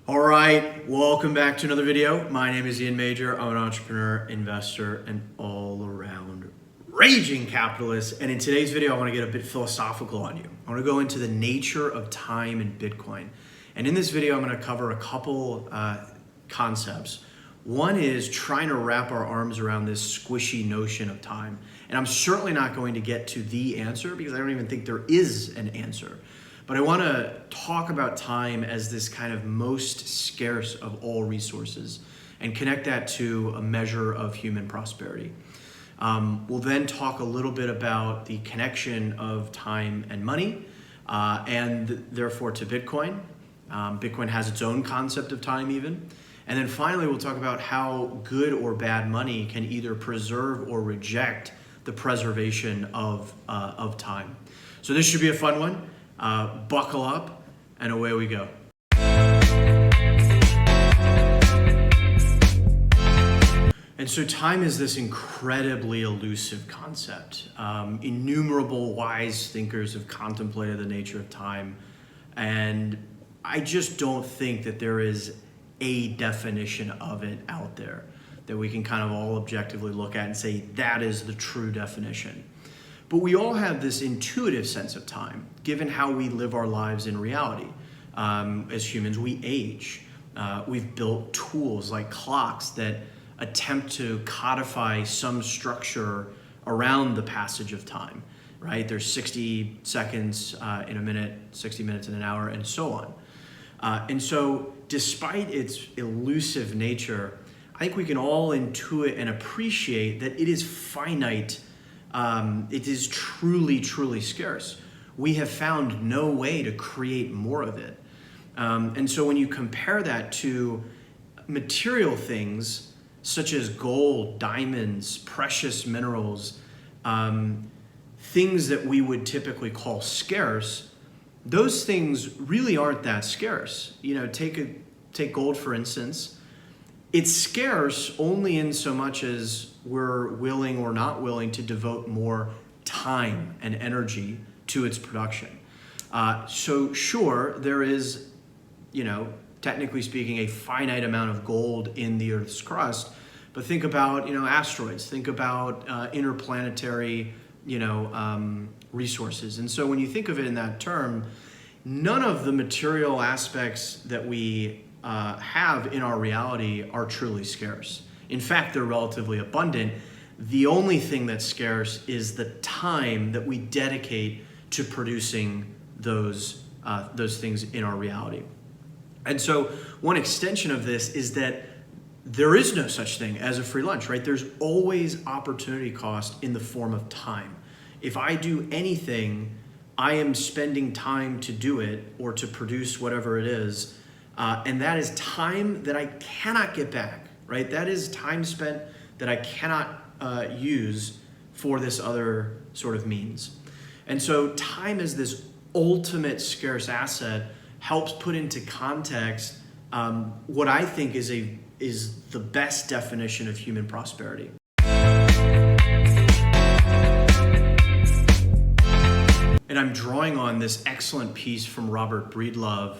All right, welcome back to another video. My name is Ian Major. I'm an entrepreneur, investor, and all-around raging capitalist. And in today's video, I want to get a bit philosophical on you. I want to go into the nature of time in Bitcoin. And in this video, I'm going to cover a couple concepts. One is trying to wrap our arms around this squishy notion of time. And I'm certainly not going to get to the answer because I don't even think there is an answer. But I want to talk about time as this kind of most scarce of all resources and connect that to a measure of human prosperity. We'll then talk a little bit about the connection of time and money and therefore to Bitcoin. Bitcoin has its own concept of time even. And then finally, we'll talk about how good or bad money can either preserve or reject the preservation of time. So this should be a fun one. Buckle up and away we go. And so time is this incredibly elusive concept. Innumerable wise thinkers have contemplated the nature of time, and I just don't think that there is a definition of it out there that we can kind of all objectively look at and say that is the true definition. But we all have this intuitive sense of time, given how we live our lives in reality. As humans, we age. We've built tools like clocks that attempt to codify some structure around the passage of time, right? There's 60 seconds in a minute, 60 minutes in an hour, and so on. And so despite its elusive nature, I think we can all intuit and appreciate that it is finite. It is truly, truly scarce. We have found no way to create more of it. And so when you compare that to material things such as gold, diamonds, precious minerals, things that we would typically call scarce, those things really aren't that scarce. You know, take gold for instance. It's scarce only in so much as we're willing or not willing to devote more time and energy to its production. So sure, there is, technically speaking, a finite amount of gold in the Earth's crust, but think about, asteroids, think about interplanetary, resources. And so when you think of it in that term, none of the material aspects that we have in our reality are truly scarce. In fact, they're relatively abundant. The only thing that's scarce is the time that we dedicate to producing those things in our reality. And so one extension of this is that there is no such thing as a free lunch, right? There's always opportunity cost in the form of time. If I do anything, I am spending time to do it or to produce whatever it is. And that is time that I cannot get back, right? That is time spent that I cannot use for this other sort of means. And so time as this ultimate scarce asset helps put into context what I think is the best definition of human prosperity. And I'm drawing on this excellent piece from Robert Breedlove,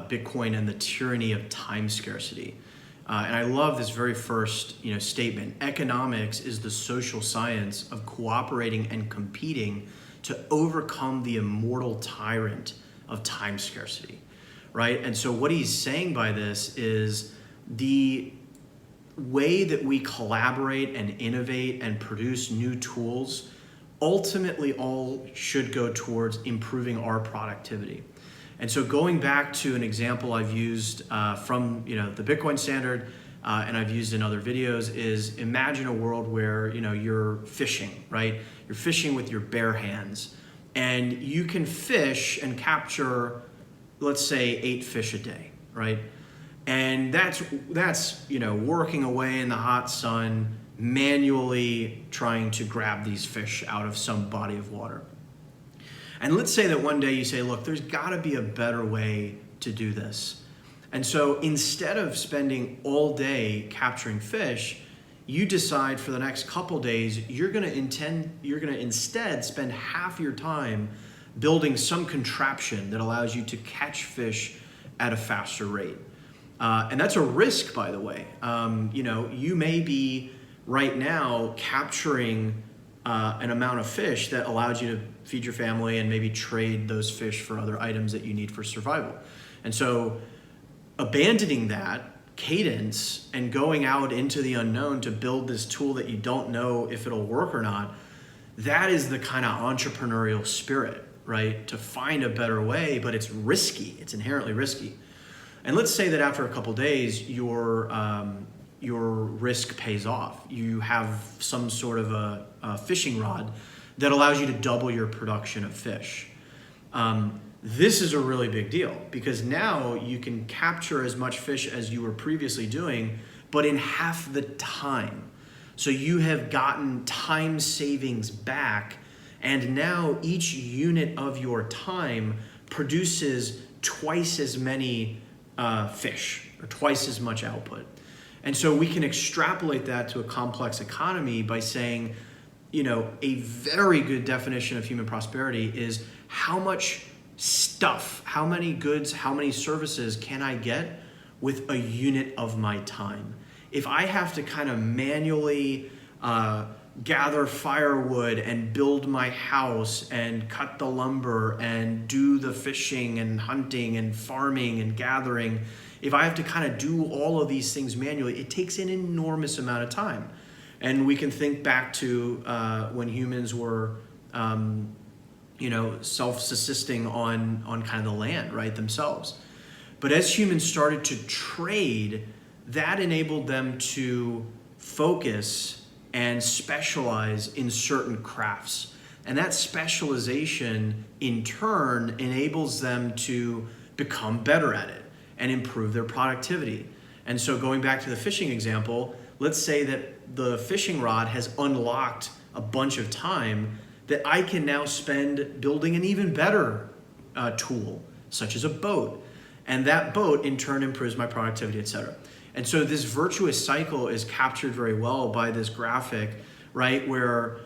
Bitcoin and the Tyranny of Time Scarcity. And I love this very first statement. Economics is the social science of cooperating and competing to overcome the immortal tyrant of time scarcity, right? And so what he's saying by this is the way that we collaborate and innovate and produce new tools ultimately all should go towards improving our productivity. And so going back to an example I've used from the Bitcoin standard and I've used in other videos is imagine a world where you're fishing, right? You're fishing with your bare hands and you can fish and capture, let's say 8 fish a day, right? And that's working away in the hot sun, manually trying to grab these fish out of some body of water. And let's say that one day you say, look, there's gotta be a better way to do this. And so instead of spending all day capturing fish, you decide for the next couple days, you're gonna instead spend half your time building some contraption that allows you to catch fish at a faster rate. And that's a risk, by the way. You may be right now capturing an amount of fish that allows you to feed your family and maybe trade those fish for other items that you need for survival. And so abandoning that cadence and going out into the unknown to build this tool that you don't know if it'll work or not, that is the kind of entrepreneurial spirit, right? To find a better way, but it's risky. It's inherently risky. And let's say that after a couple days, your risk pays off. You have some sort of a fishing rod that allows you to double your production of fish. This is a really big deal because now you can capture as much fish as you were previously doing, but in half the time. So you have gotten time savings back, and now each unit of your time produces twice as many fish or twice as much output. And so we can extrapolate that to a complex economy by saying, a very good definition of human prosperity is how much stuff, how many goods, how many services can I get with a unit of my time? If I have to kind of manually gather firewood and build my house and cut the lumber and do the fishing and hunting and farming and gathering, if I have to kind of do all of these things manually, it takes an enormous amount of time. And we can think back to when humans were self-subsisting on kind of the land, right, themselves. But as humans started to trade, that enabled them to focus and specialize in certain crafts. And that specialization, in turn, enables them to become better at it and improve their productivity. And so going back to the fishing example, let's say that the fishing rod has unlocked a bunch of time that I can now spend building an even better tool, such as a boat. And that boat, in turn, improves my productivity, et cetera. And so this virtuous cycle is captured very well by this graphic, right, where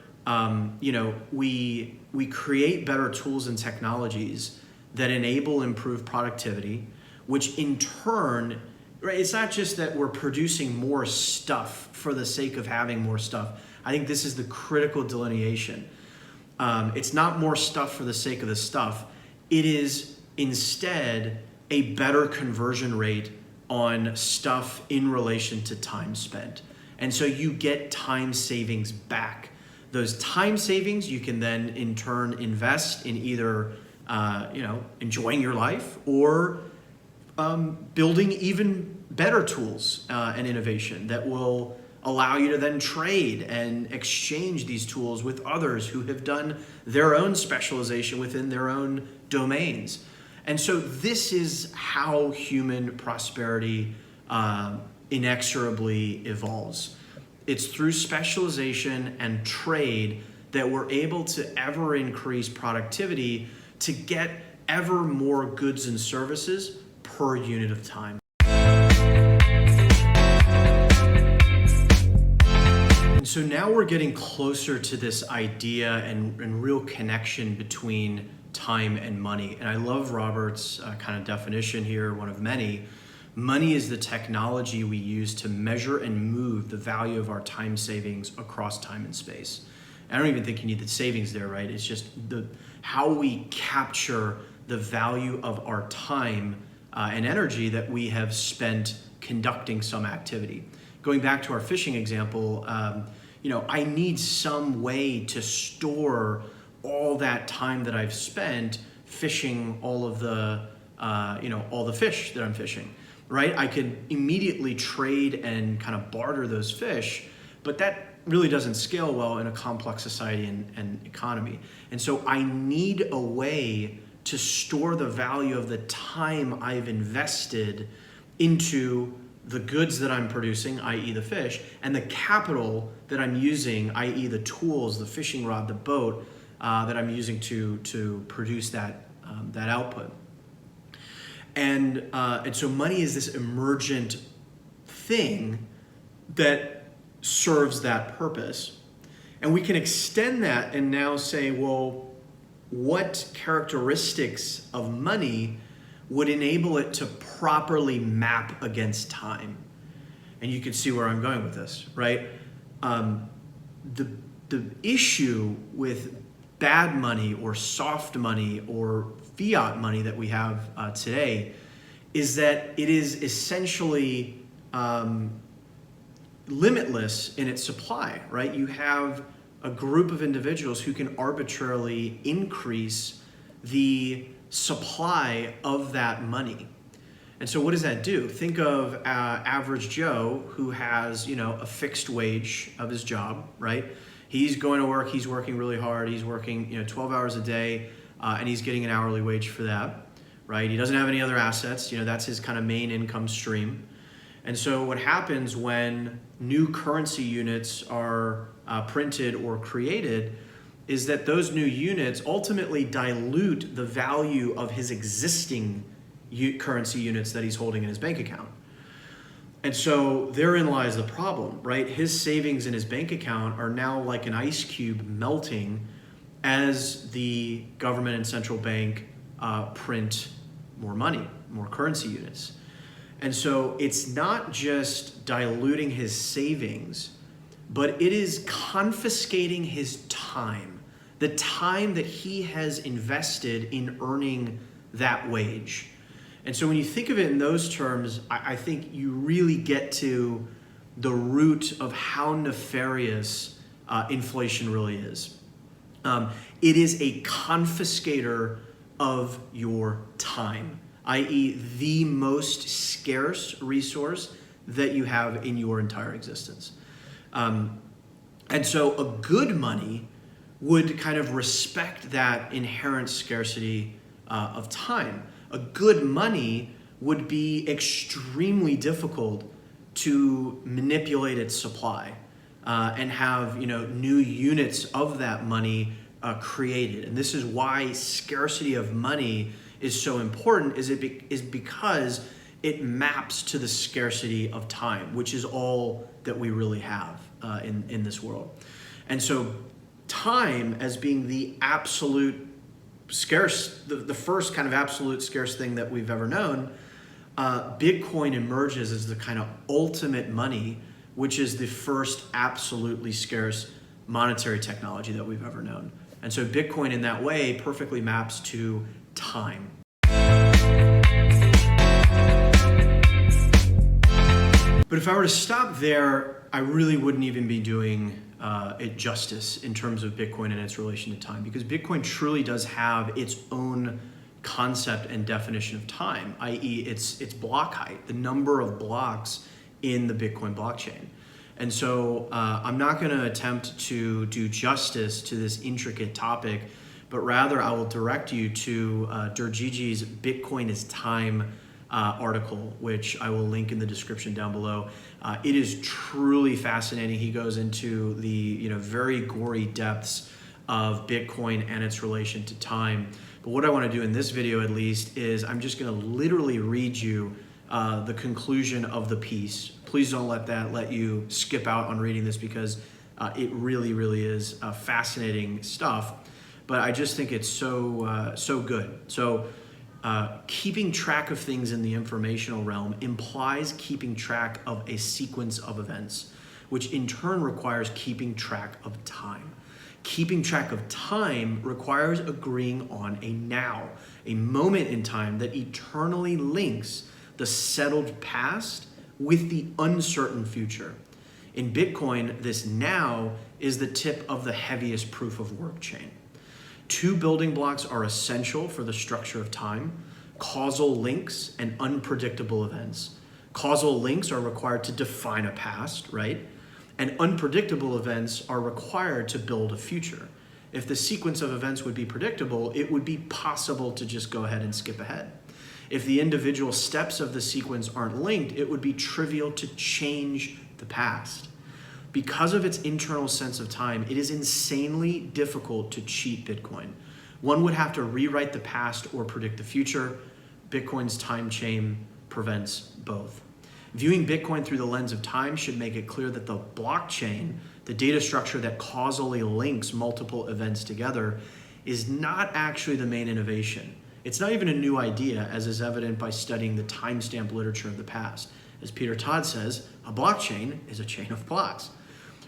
we create better tools and technologies that enable improved productivity, which in turn, right, it's not just that we're producing more stuff for the sake of having more stuff. I think this is the critical delineation. It's not more stuff for the sake of the stuff. It is instead a better conversion rate on stuff in relation to time spent. And so you get time savings back. Those time savings you can then in turn invest in either enjoying your life or building even better tools and innovation that will allow you to then trade and exchange these tools with others who have done their own specialization within their own domains. And so this is how human prosperity inexorably evolves. It's through specialization and trade that we're able to ever increase productivity to get ever more goods and services per unit of time. And so now we're getting closer to this idea and real connection between time and money. And I love Robert's kind of definition here, one of many. Money is the technology we use to measure and move the value of our time savings across time and space. I don't even think you need the savings there, right? It's just how we capture the value of our time and energy that we have spent conducting some activity. Going back to our fishing example, I need some way to store all that time that I've spent fishing all of the, all the fish that I'm fishing, right? I could immediately trade and kind of barter those fish, but that really doesn't scale well in a complex society and economy. And so I need a way to store the value of the time I've invested into the goods that I'm producing, i.e. the fish, and the capital that I'm using, i.e. the tools, the fishing rod, the boat, that I'm using to produce that output. And so money is this emergent thing that serves that purpose. And we can extend that and now say, well, what characteristics of money would enable it to properly map against time. And you can see where I'm going with this, right? The issue with bad money or soft money or fiat money that we have today is that it is essentially limitless in its supply, right? You have a group of individuals who can arbitrarily increase the supply of that money. And so what does that do? Think of average Joe who has, a fixed wage of his job, right? He's going to work, he's working really hard, he's working 12 hours a day, and he's getting an hourly wage for that, right? He doesn't have any other assets, that's his kind of main income stream. And so what happens when new currency units are printed or created is that those new units ultimately dilute the value of his existing currency units that he's holding in his bank account. And so therein lies the problem, right? His savings in his bank account are now like an ice cube melting as the government and central bank print more money, more currency units. And so it's not just diluting his savings, but it is confiscating his time, the time that he has invested in earning that wage. And so when you think of it in those terms, I think you really get to the root of how nefarious inflation really is. It is a confiscator of your time, i.e. the most scarce resource that you have in your entire existence. And so a good money would kind of respect that inherent scarcity of time. A good money would be extremely difficult to manipulate its supply and have new units of that money created. And this is why scarcity of money is so important, is because it maps to the scarcity of time, which is all that we really have in this world. And so time, as being the absolute scarce, the first kind of absolute scarce thing that we've ever known, Bitcoin emerges as the kind of ultimate money, which is the first absolutely scarce monetary technology that we've ever known. And so Bitcoin in that way perfectly maps to time. But if I were to stop there, I really wouldn't even be doing it justice in terms of Bitcoin and its relation to time, because Bitcoin truly does have its own concept and definition of time, i.e. its block height, the number of blocks in the Bitcoin blockchain. And so I'm not going to attempt to do justice to this intricate topic, but rather I will direct you to Durgigi's Bitcoin is Time article, which I will link in the description down below. It is truly fascinating. He goes into the very gory depths of Bitcoin and its relation to time. But what I want to do in this video, at least, is I'm just going to literally read you the conclusion of the piece. Please don't let you skip out on reading this, because it really, really is fascinating stuff. But I just think it's so good. So keeping track of things in the informational realm implies keeping track of a sequence of events, which in turn requires keeping track of time. Keeping track of time requires agreeing on a now, a moment in time that eternally links the settled past with the uncertain future. In Bitcoin, this now is the tip of the heaviest proof of work chain. Two building blocks are essential for the structure of time: causal links and unpredictable events. Causal links are required to define a past, right? And unpredictable events are required to build a future. If the sequence of events would be predictable, it would be possible to just go ahead and skip ahead. If the individual steps of the sequence aren't linked, it would be trivial to change the past. Because of its internal sense of time, it is insanely difficult to cheat Bitcoin. One would have to rewrite the past or predict the future. Bitcoin's time chain prevents both. Viewing Bitcoin through the lens of time should make it clear that the blockchain, the data structure that causally links multiple events together, is not actually the main innovation. It's not even a new idea, as is evident by studying the timestamp literature of the past. As Peter Todd says, a blockchain is a chain of blocks.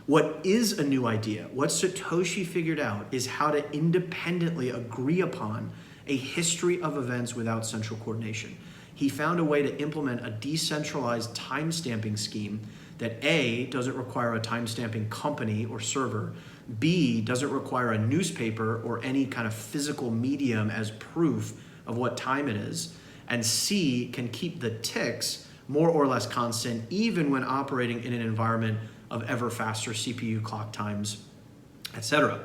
What is a new idea, what Satoshi figured out, is how to independently agree upon a history of events without central coordination. He found a way to implement a decentralized timestamping scheme that A, doesn't require a timestamping company or server, B, doesn't require a newspaper or any kind of physical medium as proof of what time it is, and C, can keep the ticks more or less constant even when operating in an environment of ever faster CPU clock times, etc.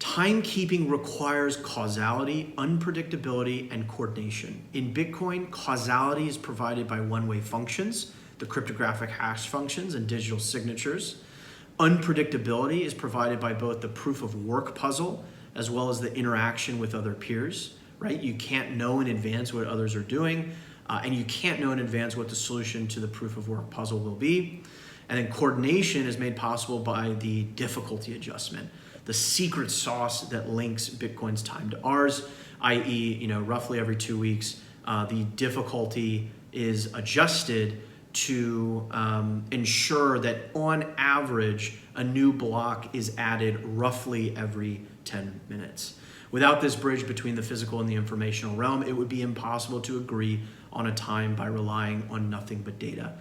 Timekeeping requires causality, unpredictability, and coordination. In Bitcoin, causality is provided by one-way functions, the cryptographic hash functions and digital signatures. Unpredictability is provided by both the proof of work puzzle as well as the interaction with other peers, right? You can't know in advance what others are doing, and you can't know in advance what the solution to the proof of work puzzle will be. And then coordination is made possible by the difficulty adjustment, the secret sauce that links Bitcoin's time to ours, i.e., roughly every 2 weeks, the difficulty is adjusted to ensure that on average, a new block is added roughly every 10 minutes. Without this bridge between the physical and the informational realm, it would be impossible to agree on a time by relying on nothing but data.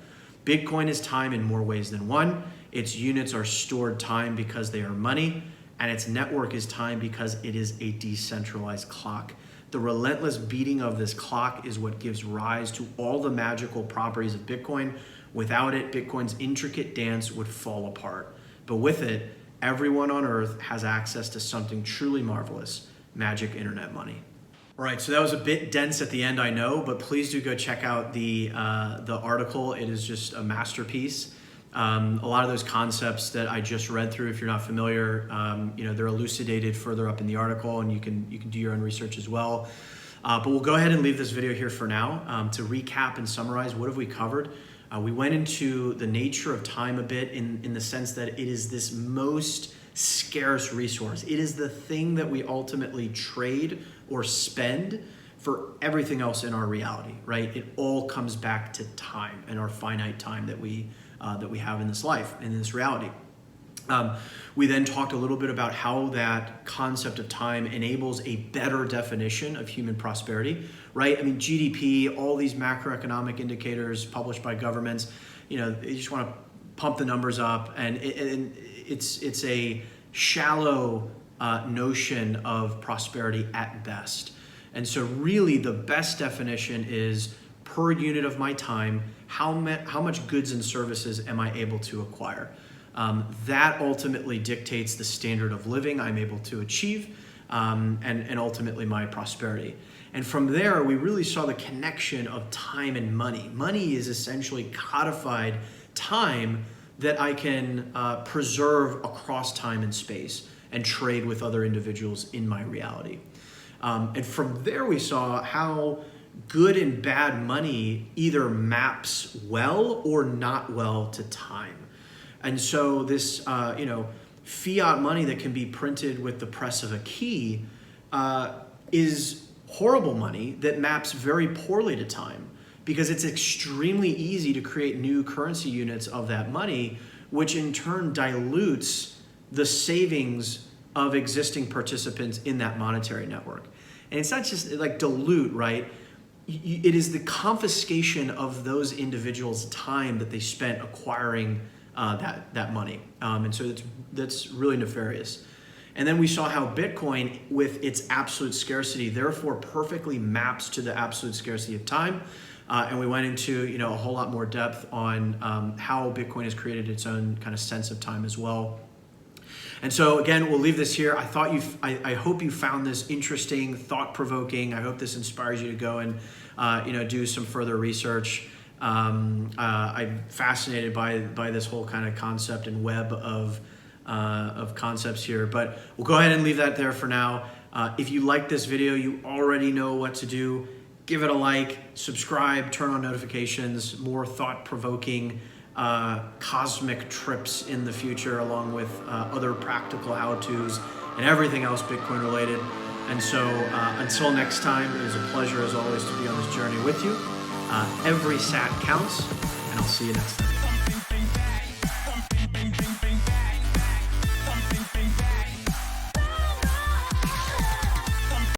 Bitcoin is time in more ways than one. Its units are stored time because they are money, and its network is time because it is a decentralized clock. The relentless beating of this clock is what gives rise to all the magical properties of Bitcoin. Without it, Bitcoin's intricate dance would fall apart. But with it, everyone on Earth has access to something truly marvelous, magic internet money. All right, so that was a bit dense at the end, I know, but please do go check out the article. It is just a masterpiece. A lot of those concepts that I just read through, if you're not familiar, they're elucidated further up in the article, and you can do your own research as well. But we'll go ahead and leave this video here for now. To recap and summarize, what have we covered? We went into the nature of time a bit in the sense that it is this most scarce resource. It is the thing that we ultimately trade or spend for everything else in our reality, right? It all comes back to time and our finite time that we have in this life, in this reality. We then talked a little bit about how that concept of time enables a better definition of human prosperity, right? I mean, GDP, all these macroeconomic indicators published by governments, they just want to pump the numbers up, and it's a shallow notion of prosperity at best. And so really the best definition is per unit of my time, how much goods and services am I able to acquire? That ultimately dictates the standard of living I'm able to achieve, and ultimately my prosperity. And from there, we really saw the connection of time and money. Money is essentially codified time that I can preserve across time and space and trade with other individuals in my reality. And from there, we saw how good and bad money either maps well or not well to time. And so this, fiat money that can be printed with the press of a key is horrible money that maps very poorly to time, because it's extremely easy to create new currency units of that money, which in turn dilutes the savings of existing participants in that monetary network. And it's not just like dilute, right? It is the confiscation of those individuals' time that they spent acquiring that money. And so that's really nefarious. And then we saw how Bitcoin, with its absolute scarcity, therefore perfectly maps to the absolute scarcity of time. And we went into a whole lot more depth on how Bitcoin has created its own kind of sense of time as well. And so again, we'll leave this here. I hope you found this interesting, thought-provoking. I hope this inspires you to go and do some further research. I'm fascinated by this whole kind of concept and web of concepts here. But we'll go ahead and leave that there for now. If you like this video, you already know what to do. Give it a like, subscribe, turn on notifications, more thought-provoking cosmic trips in the future, along with other practical how-tos and everything else Bitcoin related. And so until next time, it is a pleasure as always to be on this journey with you. Every sat counts, and I'll see you next time.